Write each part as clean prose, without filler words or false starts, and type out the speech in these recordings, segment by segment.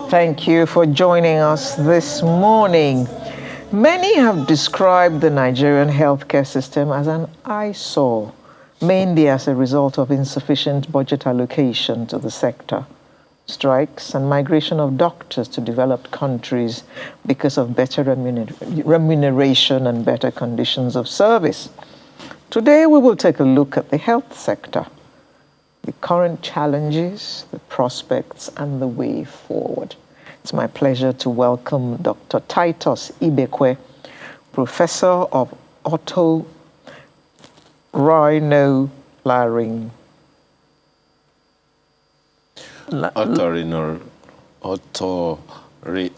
Thank you for joining us this morning. Many have described the Nigerian healthcare system as an eyesore, mainly as a result of insufficient budget allocation to the sector, strikes, and migration of doctors to developed countries because of better remuneration and better conditions of service. Today, we will take a look at the health sector, the current challenges, the prospects, and the way forward. It's my pleasure to welcome Dr. Titus Ibekwe, Professor of Otorhinolaryngology.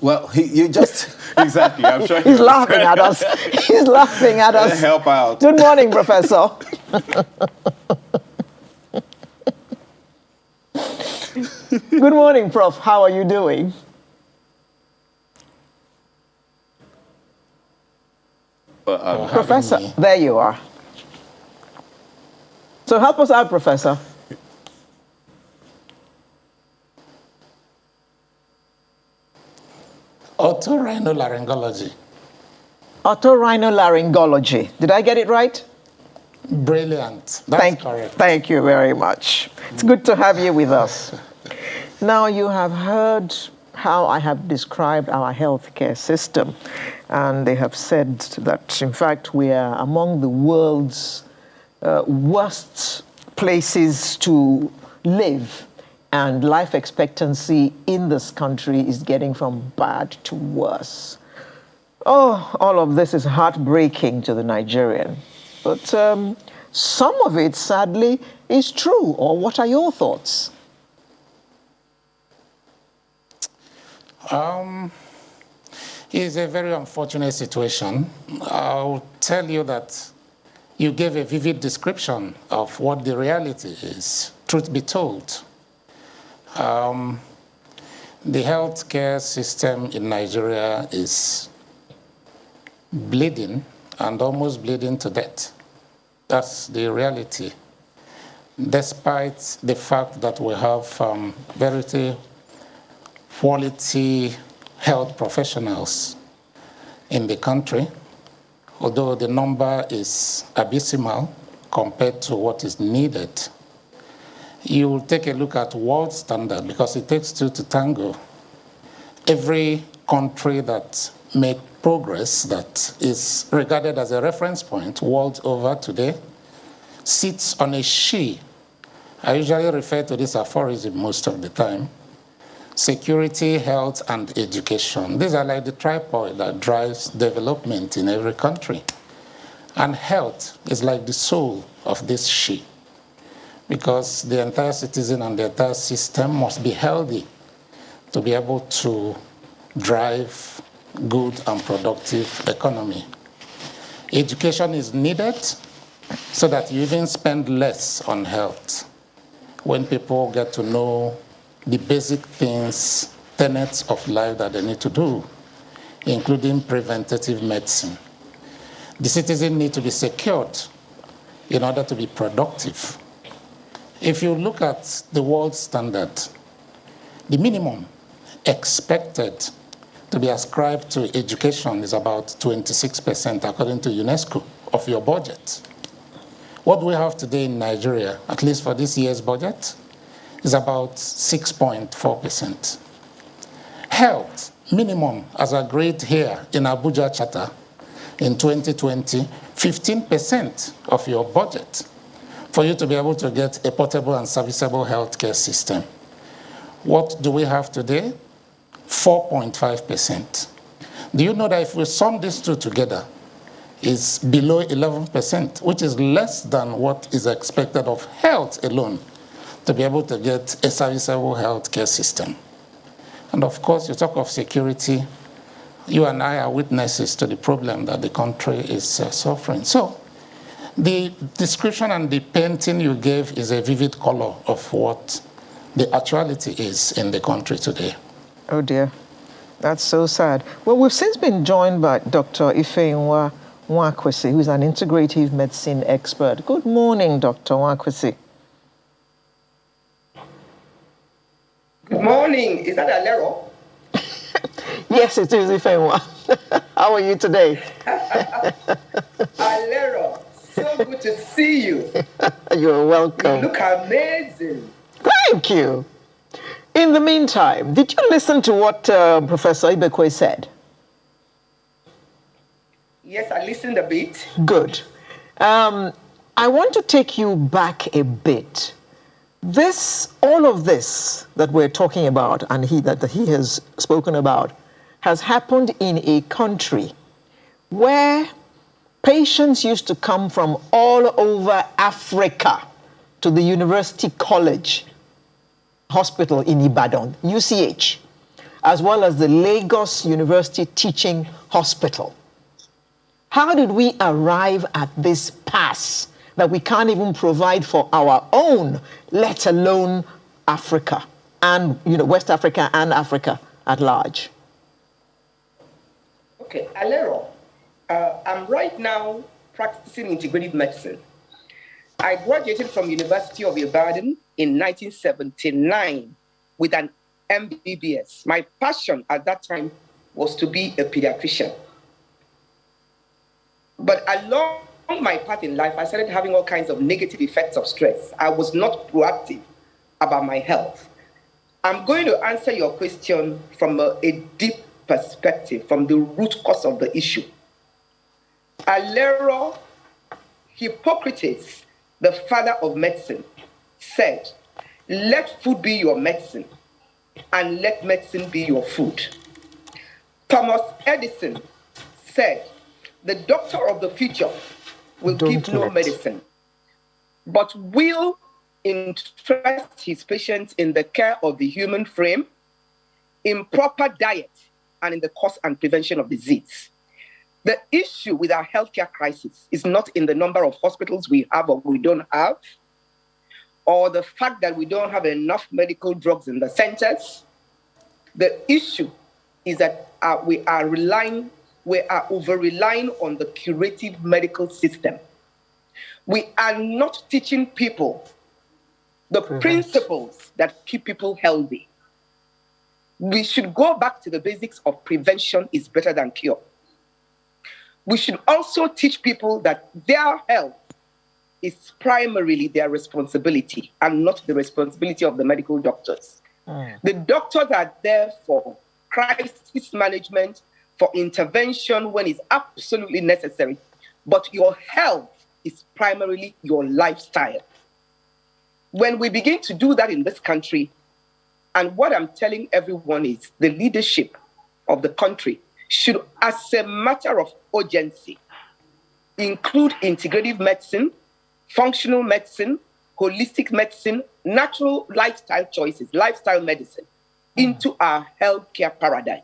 Well, you just, exactly, I'm sure He's laughing at us. He's laughing at us. Help out. Good morning, Professor. Good morning, Prof. How are you doing? Professor, there you are. So help us out, Professor. Otorhinolaryngology. Otorhinolaryngology. Did I get it right? Brilliant. That's correct. Thank you very much. It's good to have you with us. Now, you have heard how I have described our healthcare system, and they have said that, in fact, we are among the world's worst places to live, and life expectancy in this country is getting from bad to worse. Oh, all of this is heartbreaking to the Nigerian, but some of it, sadly, is true. Or what are your thoughts? It's a very unfortunate situation. I'll tell you that you gave a vivid description of what the reality is, truth be told. The healthcare system in Nigeria is bleeding and almost bleeding to death. That's the reality. Despite the fact that we have very quality health professionals in the country, although the number is abysmal compared to what is needed. You will take a look at world standard, because it takes two to tango. Every country that made progress, that is regarded as a reference point world over today, sits on a she. I usually refer to this aphorism most of the time: security, health, and education. These are like the tripod that drives development in every country. And health is like the soul of this she, because the entire citizen and the entire system must be healthy to be able to drive good and productive economy. Education is needed so that you even spend less on health. When people get to know the basic things, tenets of life that they need to do, including preventative medicine. The citizen needs to be secured in order to be productive. If you look at the world standard, the minimum expected to be ascribed to education is about 26%, according to UNESCO, of your budget. What we have today in Nigeria, at least for this year's budget, is about 6.4%. Health, minimum, as agreed here in Abuja Charter in 2020, 15% of your budget for you to be able to get a portable and serviceable healthcare system. What do we have today? 4.5%. Do you know that if we sum these two together, it's below 11%, which is less than what is expected of health alone to be able to get a serviceable healthcare system? And of course, you talk of security. You and I are witnesses to the problem that the country is suffering. So the description and the painting you gave is a vivid color of what the actuality is in the country today. Oh dear, that's so sad. Well, we've since been joined by Dr. Ifeinwa Nwakwesi, who's an integrative medicine expert. Good morning, Dr. Nwakwesi. Good morning. Is that Alero? Yes, it is, Ifeanyi. How are you today? Alero, so good to see you. You're welcome. You look amazing. Thank you. In the meantime, did you listen to what Professor Ibekwe said? Yes, I listened a bit. Good. I want to take you back a bit. All of this that we're talking about and that he has spoken about has happened in a country where patients used to come from all over Africa to the University College Hospital in Ibadan, UCH, as well as the Lagos University Teaching Hospital. How did we arrive at this pass that we can't even provide for our own, let alone Africa and West Africa and Africa at large? Okay, Alero, I'm right now practicing integrative medicine. I graduated from University of Ibadan in 1979 with an MBBS. My passion at that time was to be a pediatrician. But along my path in life, I started having all kinds of negative effects of stress. I was not proactive about my health. I'm going to answer your question from a deep perspective, from the root cause of the issue. Alero, Hippocrates, the father of medicine, said, let food be your medicine and let medicine be your food. Thomas Edison said, the doctor of the future will give no medicine, but will entrust his patients in the care of the human frame, in proper diet, and in the cause and prevention of disease. The issue with our healthcare crisis is not in the number of hospitals we have or we don't have, or the fact that we don't have enough medical drugs in the centers. The issue is that we are over-relying on the curative medical system. We are not teaching people the principles that keep people healthy. We should go back to the basics of prevention is better than cure. We should also teach people that their health is primarily their responsibility and not the responsibility of the medical doctors. The doctors are there for crisis management, for intervention when it's absolutely necessary, but your health is primarily your lifestyle. When we begin to do that in this country, and what I'm telling everyone is the leadership of the country should, as a matter of urgency, include integrative medicine, functional medicine, holistic medicine, natural lifestyle choices, lifestyle medicine, into our healthcare paradigm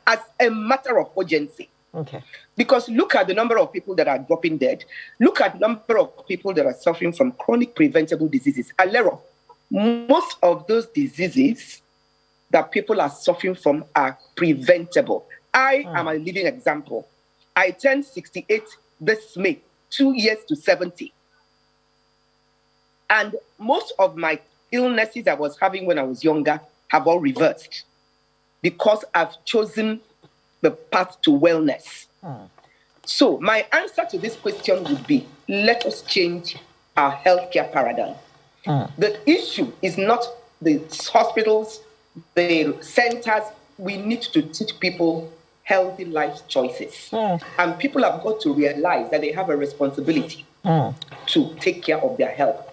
as a matter of urgency. Okay. Because look at the number of people that are dropping dead. Look at the number of people that are suffering from chronic preventable diseases. Alero, most of those diseases that people are suffering from are preventable. I am a living example. I turned 68 this May, 2 years to 70. And most of my illnesses I was having when I was younger have all reversed because I've chosen the path to wellness. So my answer to this question would be, let us change our healthcare paradigm. The issue is not the hospitals, the centers. We need to teach people healthy life choices. And people have got to realize that they have a responsibility to take care of their health.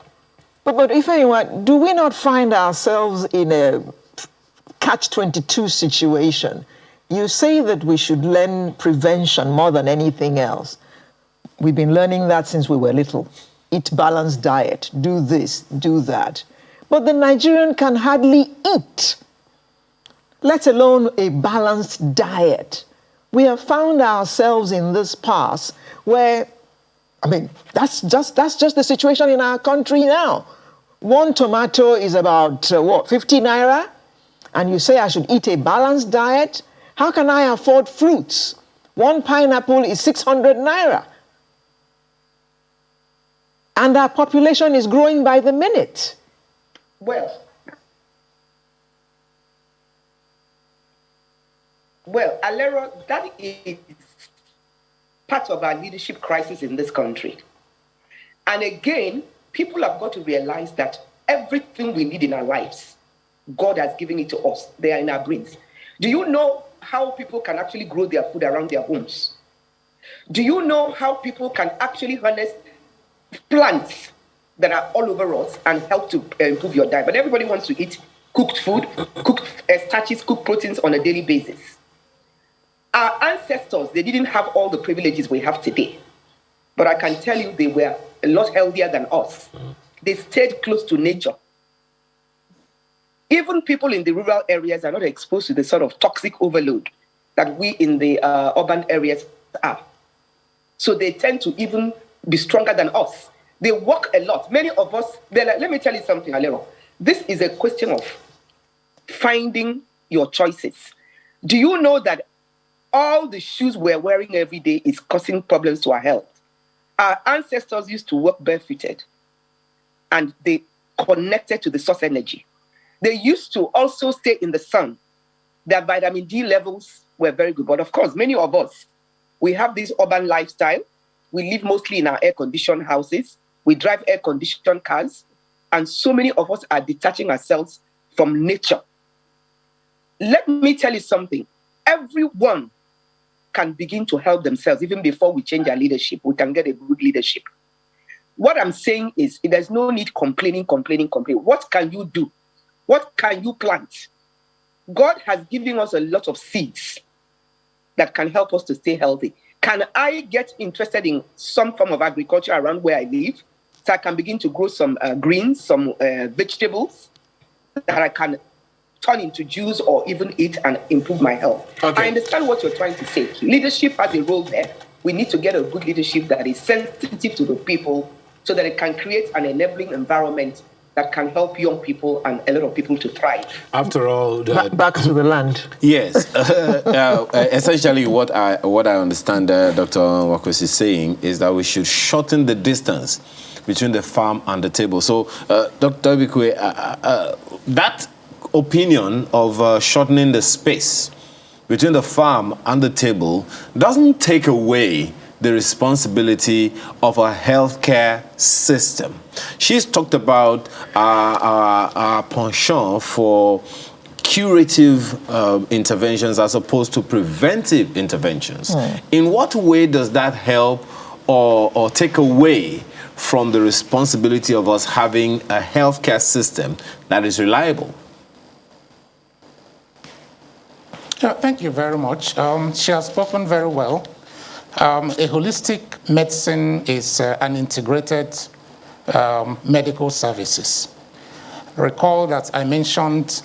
But if anyone, do we not find ourselves in a catch-22 situation? You say that we should learn prevention more than anything else. We've been learning that since we were little. Eat balanced diet, do this, do that. But the Nigerian can hardly eat, let alone a balanced diet. We have found ourselves in this pass where, I mean, that's just the situation in our country now. One tomato is about, 50 naira? And you say I should eat a balanced diet? How can I afford fruits? One pineapple is 600 naira. And our population is growing by the minute. Well, Well, Alero, that is part of our leadership crisis in this country. And again, people have got to realize that everything we need in our lives, God has given it to us. They are in our brains. Do you know how people can actually grow their food around their homes? Do you know how people can actually harness plants that are all over us and help to improve your diet? But everybody wants to eat cooked food, cooked starches, cooked proteins on a daily basis. Our ancestors, they didn't have all the privileges we have today. But I can tell you they were a lot healthier than us. They stayed close to nature. Even people in the rural areas are not exposed to the sort of toxic overload that we in the urban areas are. So they tend to even be stronger than us. They work a lot. Many of us, let me tell you something, Alero. This is a question of finding your choices. Do you know that all the shoes we're wearing every day is causing problems to our health? Our ancestors used to walk barefooted and they connected to the source energy. They used to also stay in the sun. Their vitamin D levels were very good. But of course, many of us, we have this urban lifestyle. We live mostly in our air-conditioned houses. We drive air-conditioned cars. And so many of us are detaching ourselves from nature. Let me tell you something. Everyone can begin to help themselves. Even before we change our leadership, we can get a good leadership. What I'm saying is there's no need complaining. What can you do? What can you plant? God has given us a lot of seeds that can help us to stay healthy. Can I get interested in some form of agriculture around where I live so I can begin to grow some greens, some vegetables that I can turn into juice or even eat and improve my health? Okay. I understand what you're trying to say. Leadership has a role there. We need to get a good leadership that is sensitive to the people so that it can create an enabling environment that can help young people and a lot of people to thrive. After all, Back to the land. yes. Essentially, what I understand Dr. Wakos is saying is that we should shorten the distance between the farm and the table. So, Dr. Bikwe, that opinion of shortening the space between the farm and the table doesn't take away the responsibility of a healthcare system. She's talked about our penchant for curative interventions as opposed to preventive interventions. In what way does that help or take away from the responsibility of us having a healthcare system that is reliable? Thank you very much. She has spoken very well. A holistic medicine is an integrated medical services. Recall that I mentioned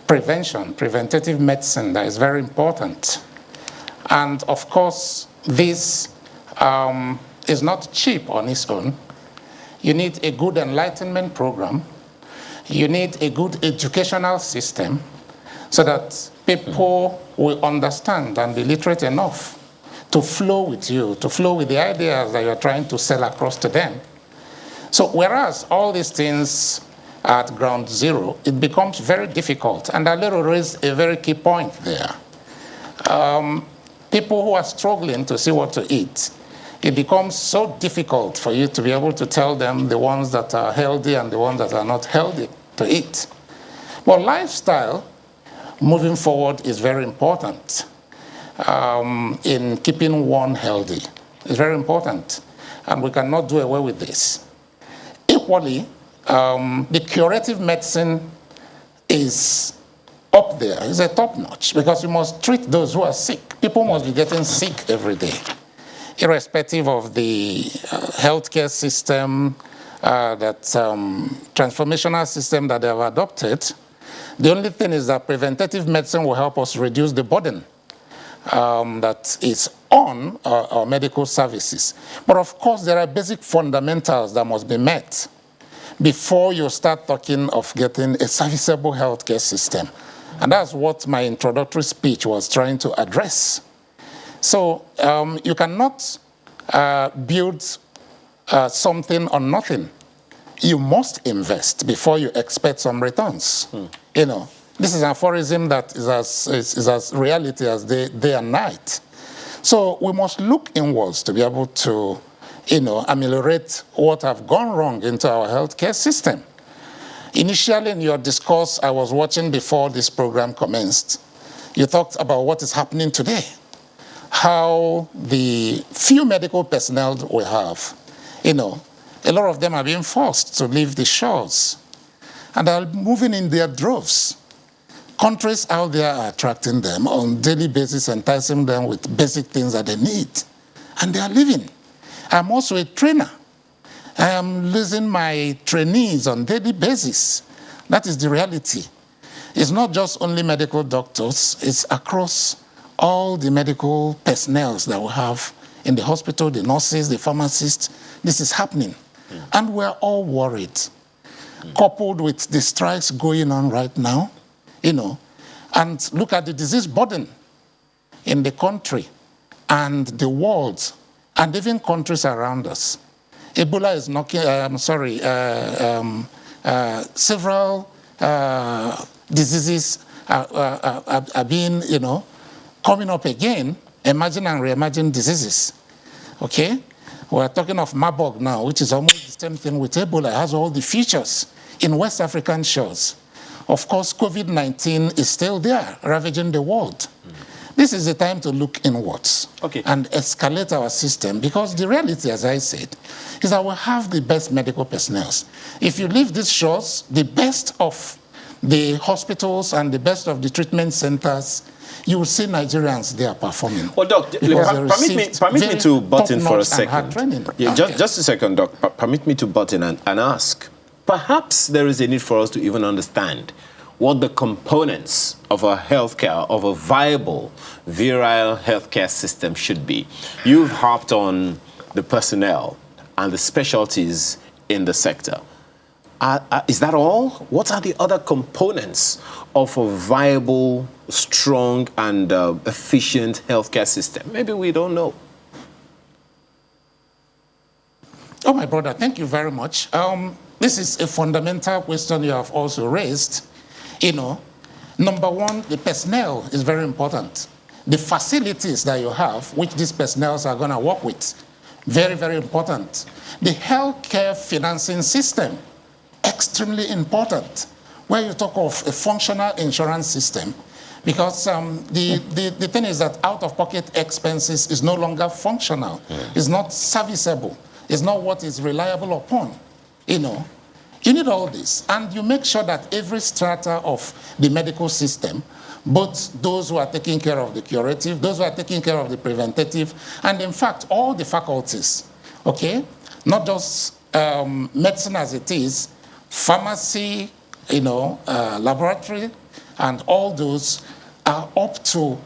preventative medicine, that is very important. And of course, this is not cheap on its own. You need a good enlightenment program. You need a good educational system so that people will understand and be literate enough to flow with you, to flow with the ideas that you're trying to sell across to them. So whereas all these things are at ground zero, it becomes very difficult. And Alero raised a very key point there. People who are struggling to see what to eat, it becomes so difficult for you to be able to tell them the ones that are healthy and the ones that are not healthy to eat. Well, lifestyle moving forward is very important. In keeping one healthy. It's very important, and we cannot do away with this. Equally, the curative medicine is up there. It's a top notch because you must treat those who are sick. People must be getting sick every day, irrespective of the healthcare system, that transformational system that they have adopted. The only thing is that preventative medicine will help us reduce the burden that is on our medical services. But of course, there are basic fundamentals that must be met before you start talking of getting a serviceable healthcare system. And that's what my introductory speech was trying to address. So you cannot build something on nothing. You must invest before you expect some returns. You know, This is an aphorism that is as reality as day and night. So we must look inwards to be able to, ameliorate what have gone wrong into our healthcare system. Initially in your discourse I was watching before this program commenced, you talked about what is happening today, how the few medical personnel we have, a lot of them are being forced to leave the shores and are moving in their droves. Countries out there are attracting them on a daily basis, enticing them with basic things that they need, and they are leaving. I'm also a trainer. I am losing my trainees on a daily basis. That is the reality. It's not just only medical doctors, it's across all the medical personnel that we have in the hospital, the nurses, the pharmacists. This is happening. And we're all worried. Coupled with the strikes going on right now, and look at the disease burden in the country and the world and even countries around us. Ebola is knocking, several diseases are being, coming up again, emerging and re-emerging diseases, okay? We're talking of Marburg now, which is almost the same thing with Ebola. It has all the features in West African shores. Of course, COVID-19 is still there, ravaging the world. This is the time to look inwards and escalate our system, because the reality, as I said, is that we have the best medical personnel. If you leave these shores, the best of the hospitals and the best of the treatment centers, you will see Nigerians there performing. Well, Doc, permit me to butt in for a second. Yeah, just a second, Doc. Permit me to butt in and ask. Perhaps there is a need for us to even understand what the components of a healthcare, of a viable, virile healthcare system should be. You've harped on the personnel and the specialties in the sector. Is that all? What are the other components of a viable, strong, and efficient healthcare system? Maybe we don't know. Oh, my brother, thank you very much. This is a fundamental question you have also raised. Number one, the personnel is very important. The facilities that you have, which these personnel are going to work with, very, very important. The healthcare financing system, extremely important. Where you talk of a functional insurance system, because the thing is that out-of-pocket expenses is no longer functional. It's not serviceable. It's not what is reliable upon. You need all this, and you make sure that every strata of the medical system, both those who are taking care of the curative, those who are taking care of the preventative, and in fact, all the faculties, okay? Not just medicine as it is, pharmacy, laboratory, and all those are up to,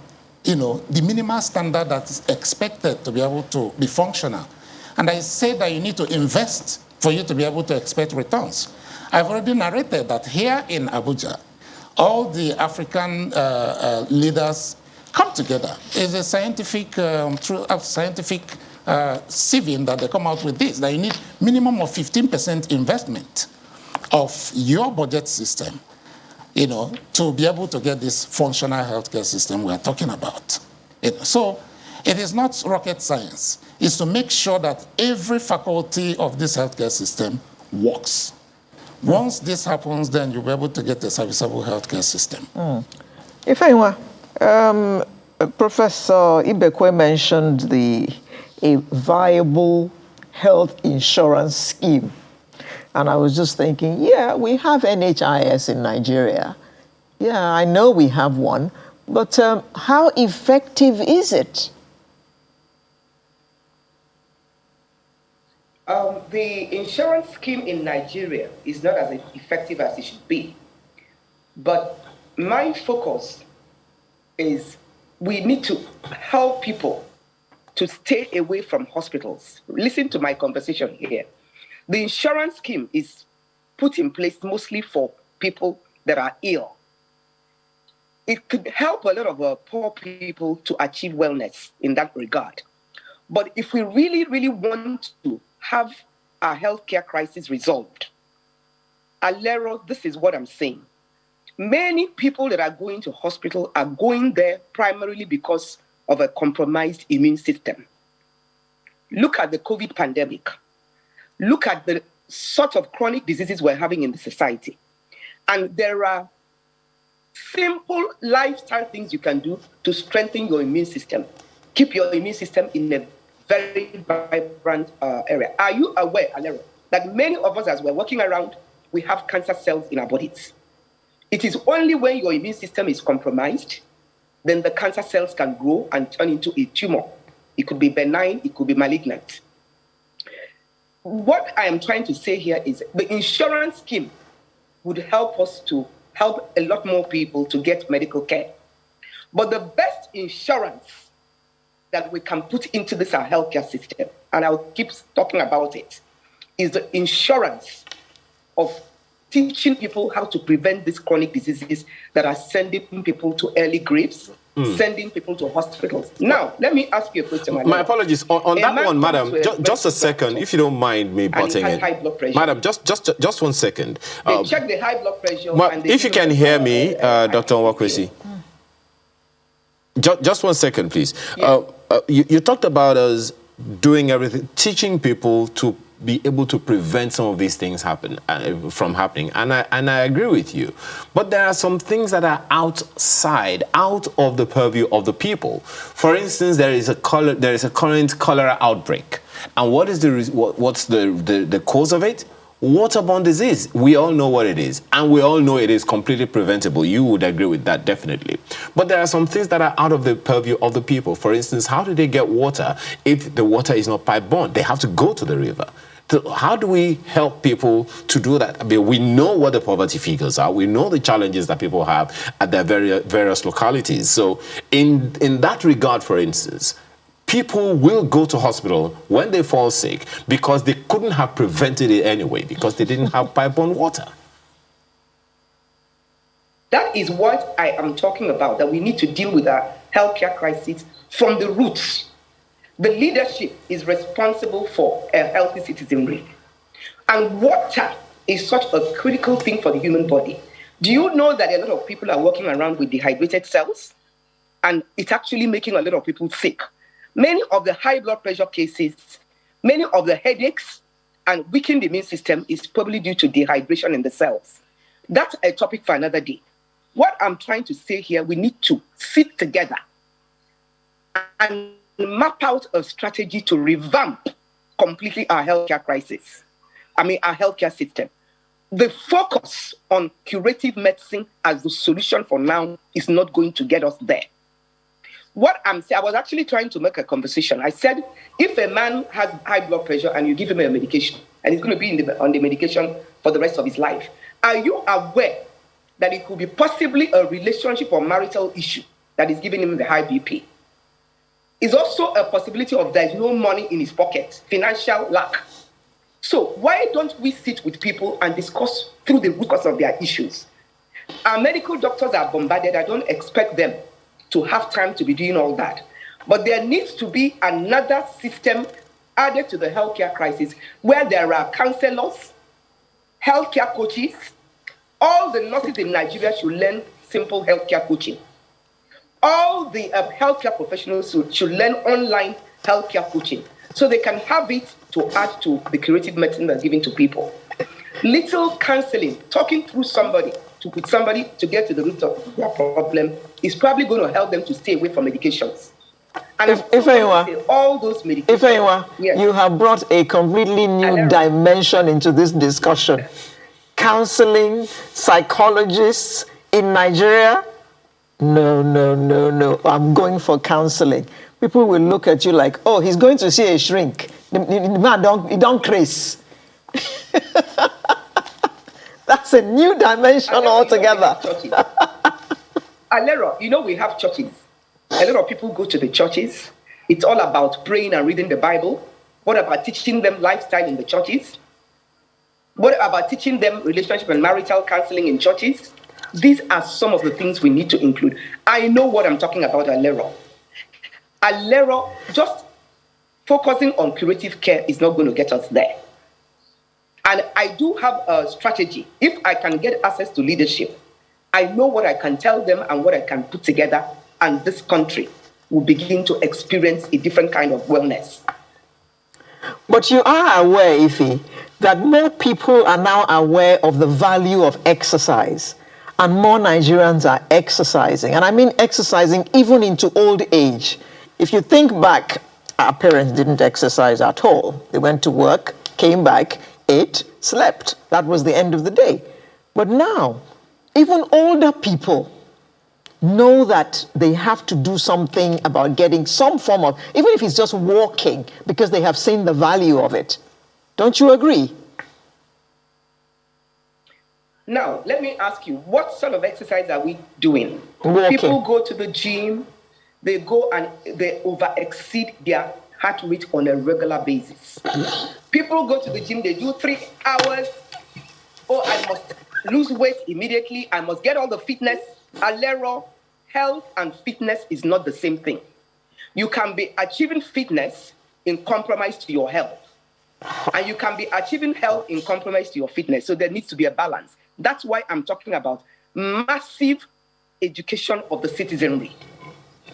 the minimal standard that is expected to be able to be functional. And I say that you need to invest for you to be able to expect returns. I've already narrated that here in Abuja, all the African leaders come together. It's a scientific, sieving that they come out with this, that you need minimum of 15% investment of your budget system, to be able to get this functional healthcare system we're talking about. So it is not rocket science. It's to make sure that every faculty of this healthcare system works. Once this happens, then you'll be able to get a serviceable healthcare system. If anyone, Professor Ibekwe mentioned a viable health insurance scheme. And I was just thinking, yeah, we have NHIS in Nigeria. Yeah, I know we have one. But how effective is it? The insurance scheme in Nigeria is not as effective as it should be. But my focus is we need to help people to stay away from hospitals. Listen to my conversation here. The insurance scheme is put in place mostly for people that are ill. It could help a lot of poor people to achieve wellness in that regard. But if we really, really want to have our healthcare crisis resolved, Alero, this is what I'm saying. Many people that are going to hospital are going there primarily because of a compromised immune system. Look at the COVID pandemic. Look at the sort of chronic diseases we're having in the society. And there are simple lifestyle things you can do to strengthen your immune system. Keep your immune system in a very vibrant area. Are you aware, Alero, that many of us, as we're walking around, we have cancer cells in our bodies? It is only when your immune system is compromised, then the cancer cells can grow and turn into a tumor. It could be benign, it could be malignant. What I am trying to say here is the insurance scheme would help us to help a lot more people to get medical care. But the best insurance that we can put into this our healthcare system, and I'll keep talking about it, is the insurance of teaching people how to prevent these chronic diseases that are sending people to early graves, sending people to hospitals. Now, let me ask you a question. My apologies. On that one, madam, just a second, if you don't mind me butting in. High blood pressure. Madam, just 1 second. They check the high blood pressure. And if you can hear me, Dr. Nwakwesi. Just 1 second, please. Yeah. You talked about us doing everything, teaching people to be able to prevent some of these things from happening, and I agree with you. But there are some things that are out of the purview of the people. For instance, there is a current cholera outbreak, and what's the cause of it? Waterborne disease. We all know what it is, and we all know it is completely preventable. You would agree with that, definitely. But there are some things that are out of the purview of the people. For instance, how do they get water if the water is not pipe-borne? They have to go to the river. So how do we help people to do that? I mean, we know what the poverty figures are. We know the challenges that people have at their various localities. So in that regard, for instance, people will go to hospital when they fall sick because they couldn't have prevented it anyway because they didn't have pipe-borne water. That is what I am talking about, that we need to deal with our healthcare crisis from the roots. The leadership is responsible for a healthy citizenry. And water is such a critical thing for the human body. Do you know that a lot of people are walking around with dehydrated cells? And it's actually making a lot of people sick. Many of the high blood pressure cases, many of the headaches and weakened immune system is probably due to dehydration in the cells. That's a topic for another day. What I'm trying to say here, we need to sit together and map out a strategy to revamp completely our healthcare crisis. Our healthcare system. The focus on curative medicine as the solution for now is not going to get us there. What I'm saying, I was actually trying to make a conversation. I said, if a man has high blood pressure and you give him a medication, and he's going to be on the medication for the rest of his life, are you aware that it could be possibly a relationship or marital issue that is giving him the high BP? It's also a possibility of there's no money in his pocket, financial lack. So why don't we sit with people and discuss through the root cause of their issues? Our medical doctors are bombarded. I don't expect them to have time to be doing all that. But there needs to be another system added to the healthcare crisis where there are counselors, healthcare coaches. All the nurses in Nigeria should learn simple healthcare coaching. All the healthcare professionals should learn online healthcare coaching so they can have it to add to the curative medicine that's given to people. Little counseling, talking through somebody, with somebody to get to the root of their problem is probably going to help them to stay away from medications. And if anyone, all those medications. If anyone, yes. You have brought a completely new dimension into this discussion. Counseling, psychologists in Nigeria. No. I'm going for counseling. People will look at you like, oh, he's going to see a shrink. The man don't craze. That's a new dimension altogether. Alero, we have churches. A lot of people go to the churches. It's all about praying and reading the Bible. What about teaching them lifestyle in the churches? What about teaching them relationship and marital counseling in churches? These are some of the things we need to include. I know what I'm talking about, Alero. Alero, just focusing on curative care is not going to get us there. And I do have a strategy. If I can get access to leadership I know what I can tell them and what I can put together, and this country will begin to experience a different kind of wellness. But you are aware, Ife, that more people are now aware of the value of exercise, and more Nigerians are exercising. And I mean exercising even into old age. If you think back, our parents didn't exercise at all. They went to work, came back, ate, slept. That was the end of the day. But now, even older people know that they have to do something about getting some form of, even if it's just walking, because they have seen the value of it. Don't you agree? Now, let me ask you, what sort of exercise are we doing? Walking. People go to the gym, they go and they over-exceed their heart rate on a regular basis. People go to the gym, they do 3 hours. Oh, I must lose weight immediately. I must get all the fitness. Alero, health and fitness is not the same thing. You can be achieving fitness in compromise to your health. And you can be achieving health in compromise to your fitness. So there needs to be a balance. That's why I'm talking about massive education of the citizenry.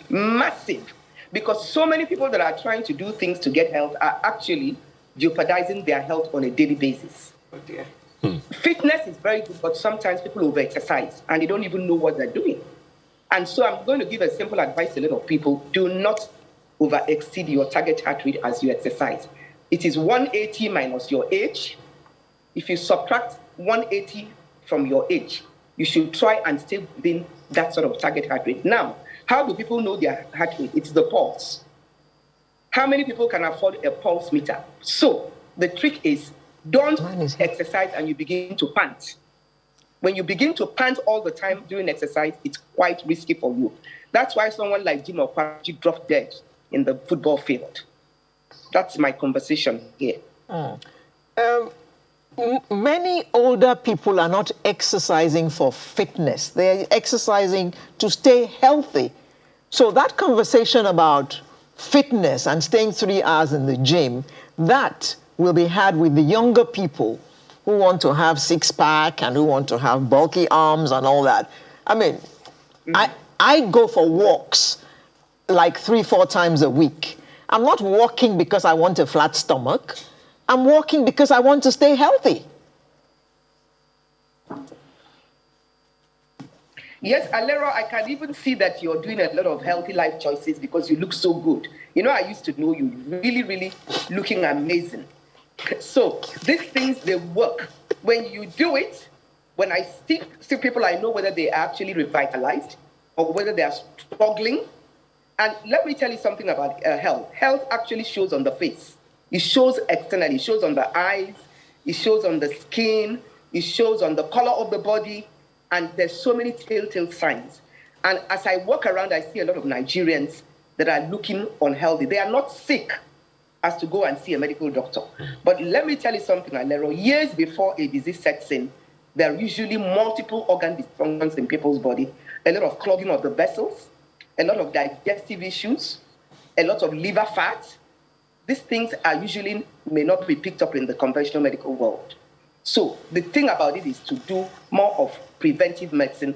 Massive. Because so many people that are trying to do things to get health are actually jeopardizing their health on a daily basis. Oh dear. Fitness is very good, but sometimes people over-exercise and they don't even know what they're doing. And so I'm going to give a simple advice to a lot of people. Do not over-exceed your target heart rate as you exercise. It is 180 minus your age. If you subtract 180 from your age, you should try and stay within that sort of target heart rate. Now, how do people know their heart rate? It's the pulse. How many people can afford a pulse meter? So the trick is, don't exercise and you begin to pant. When you begin to pant all the time during exercise, it's quite risky for you. That's why someone like Jim Okwaji dropped dead in the football field. That's my conversation here. Many older people are not exercising for fitness. They're exercising to stay healthy. So that conversation about fitness and staying 3 hours in the gym, that will be had with the younger people who want to have six-pack and who want to have bulky arms and all that. I mean, I go for walks like 3-4 times a week. I'm not walking because I want a flat stomach. I'm walking because I want to stay healthy. Yes, Alero, I can even see that you're doing a lot of healthy life choices because you look so good. You know, I used to know you really, really looking amazing. So these things, they work. When you do it, when I see people, I know whether they are actually revitalized or whether they are struggling. And let me tell you something about health. Health actually shows on the face. It shows externally. It shows on the eyes. It shows on the skin. It shows on the color of the body. And there's so many telltale signs. And as I walk around, I see a lot of Nigerians that are looking unhealthy. They are not sick as to go and see a medical doctor. But let me tell you something, Alero. Years before a disease sets in, there are usually multiple organ dysfunctions in people's body, a lot of clogging of the vessels, a lot of digestive issues, a lot of liver fat. These things are usually may not be picked up in the conventional medical world. So the thing about it is to do more of preventive medicine,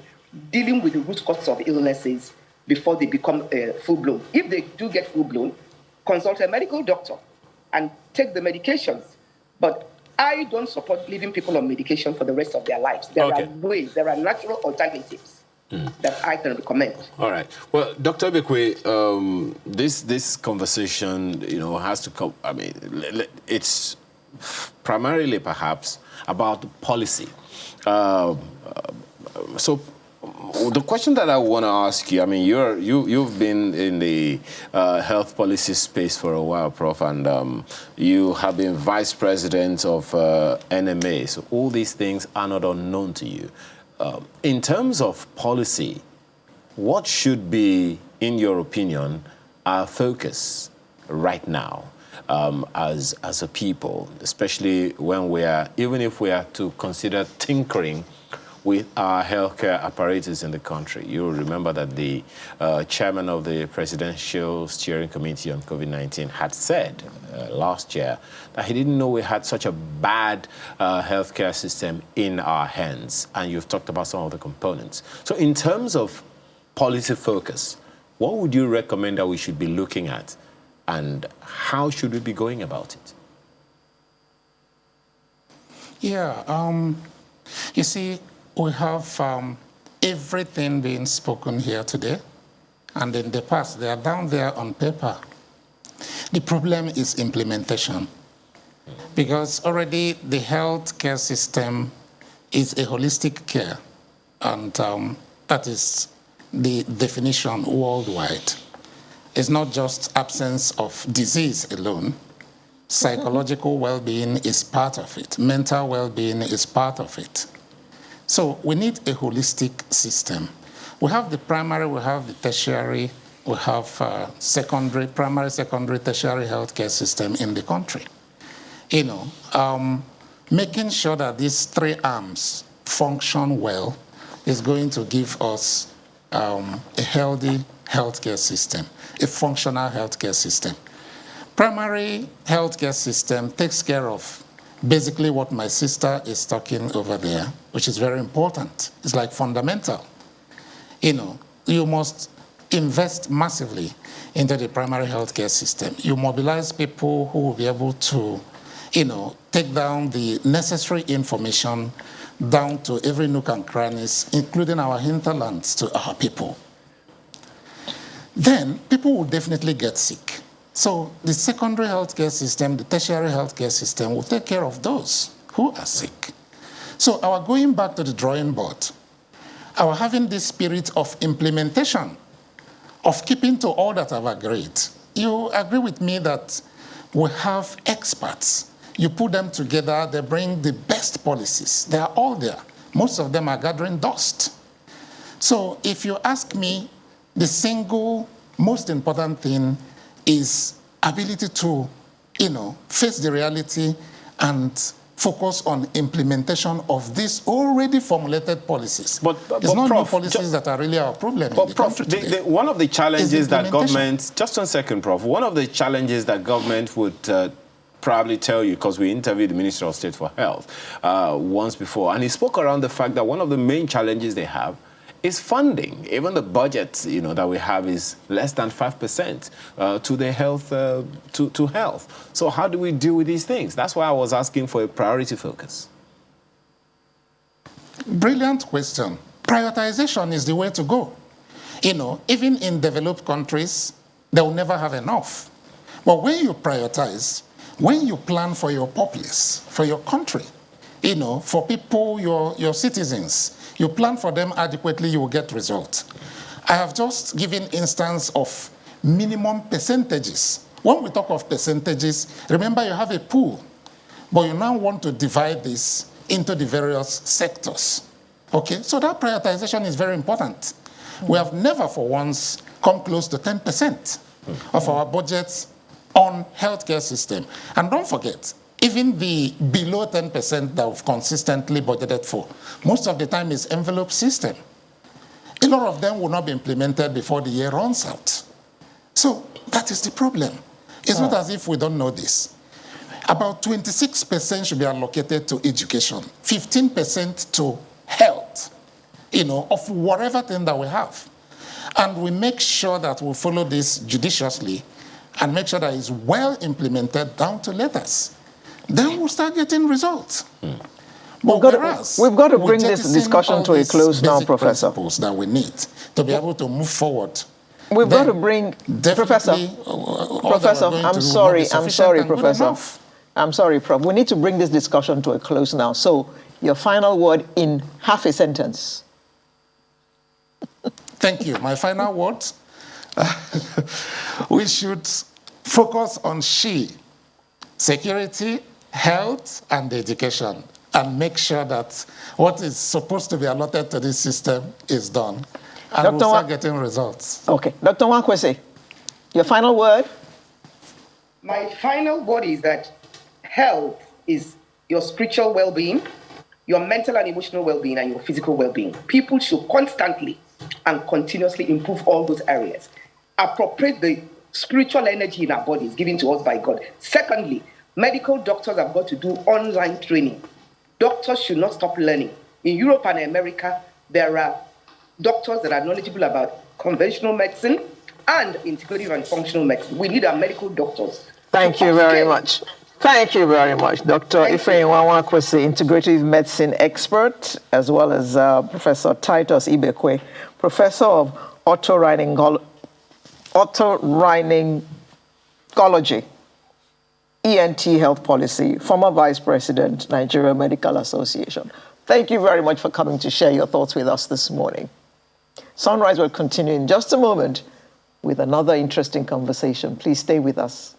dealing with the root causes of illnesses before they become full-blown. If they do get full-blown, consult a medical doctor and take the medications. But I don't support leaving people on medication for the rest of their lives. There are ways, there are natural alternatives that I can recommend. All right. Well, Dr. Bekwe, this conversation, has to come. I mean, it's primarily perhaps about policy. So the question that I want to ask you, I mean, you've been in the health policy space for a while, Prof, and you have been vice president of NMA. So all these things are not unknown to you. In terms of policy, what should be, in your opinion, our focus right now as a people, especially when even if we are to consider tinkering with our healthcare apparatus in the country. You'll remember that the chairman of the Presidential Steering Committee on COVID-19 had said last year that he didn't know we had such a bad healthcare system in our hands. And you've talked about some of the components. So in terms of policy focus, what would you recommend that we should be looking at? And how should we be going about it? Yeah, you see, we have everything being spoken here today, and in the past, they are down there on paper. The problem is implementation, because already the healthcare system is a holistic care, and that is the definition worldwide. It's not just absence of disease alone. Psychological well-being is part of it. Mental well-being is part of it. So we need a holistic system. We have the primary, we have the tertiary, we have secondary, primary, secondary, tertiary healthcare system in the country. You know, making sure that these three arms function well is going to give us a healthy healthcare system, a functional healthcare system. Primary healthcare system takes care of basically what my sister is talking over there, which is very important. It's like fundamental. You know, you must invest massively into the primary healthcare system. You mobilize people who will be able to, you know, take down the necessary information down to every nook and crannies, including our hinterlands, to our people. Then people will definitely get sick. So the secondary healthcare system, the tertiary healthcare system will take care of those who are sick. So our going back to the drawing board, our having this spirit of implementation, of keeping to all that I've agreed. You agree with me that we have experts. You put them together, they bring the best policies. They are all there. Most of them are gathering dust. So if you ask me, the single most important thing is ability to, you know, face the reality and focus on implementation of these already formulated policies. But it's not Prof, new policies that are really our problem in the country today. One of the challenges that government, just 1 second, Prof, one of the challenges that government would probably tell you, because we interviewed the Minister of State for Health once before, and he spoke around the fact that one of the main challenges they have is funding. Even the budget, you know, that we have is less than 5% to the health, to health. So how do we deal with these things? That's why I was asking for a priority focus. Brilliant question. Prioritization is the way to go. You know, even in developed countries, they will never have enough. But when you prioritize, when you plan for your populace, for your country, you know, for people, your citizens, you plan for them adequately, you will get results. I have just given instance of minimum percentages. When we talk of percentages, remember you have a pool, but you now want to divide this into the various sectors. Okay, so that prioritization is very important. We have never for once come close to 10% of our budgets on healthcare system. And don't forget, even the below 10% that we've consistently budgeted for, most of the time is envelope system. A lot of them will not be implemented before the year runs out. So that is the problem. It's not as if we don't know this. About 26% should be allocated to education, 15% to health, you know, of whatever thing that we have. And we make sure that we follow this judiciously and make sure that it's well implemented down to letters. Then we'll start getting results. We've got to bring this discussion to a close now, Professor. That we need to be able to move forward. We've got to bring, Professor, I'm sorry, Professor. I'm sorry, Prof. We need to bring this discussion to a close now. So your final word in half a sentence. Thank you. My final words. We should focus on security, health, and education, and make sure that what is supposed to be allotted to this system is done. And we'll start getting results. Okay. Dr. Nwakwesi, your final word? My final word is that health is your spiritual well-being, your mental and emotional well-being and your physical well-being. People should constantly and continuously improve all those areas. Appropriate the spiritual energy in our bodies given to us by God. Secondly, medical doctors have got to do online training. Doctors should not stop learning. In Europe and America, there are doctors that are knowledgeable about conventional medicine and integrative and functional medicine. We need our medical doctors. Thank you very much. Thank you very much, Dr. Ifeanyi, integrative medicine expert, as well as Professor Titus Ibekwe, Professor of Otorhinolaryngology, ENT Health Policy, former Vice President, Nigeria Medical Association. Thank you very much for coming to share your thoughts with us this morning. Sunrise will continue in just a moment with another interesting conversation. Please stay with us.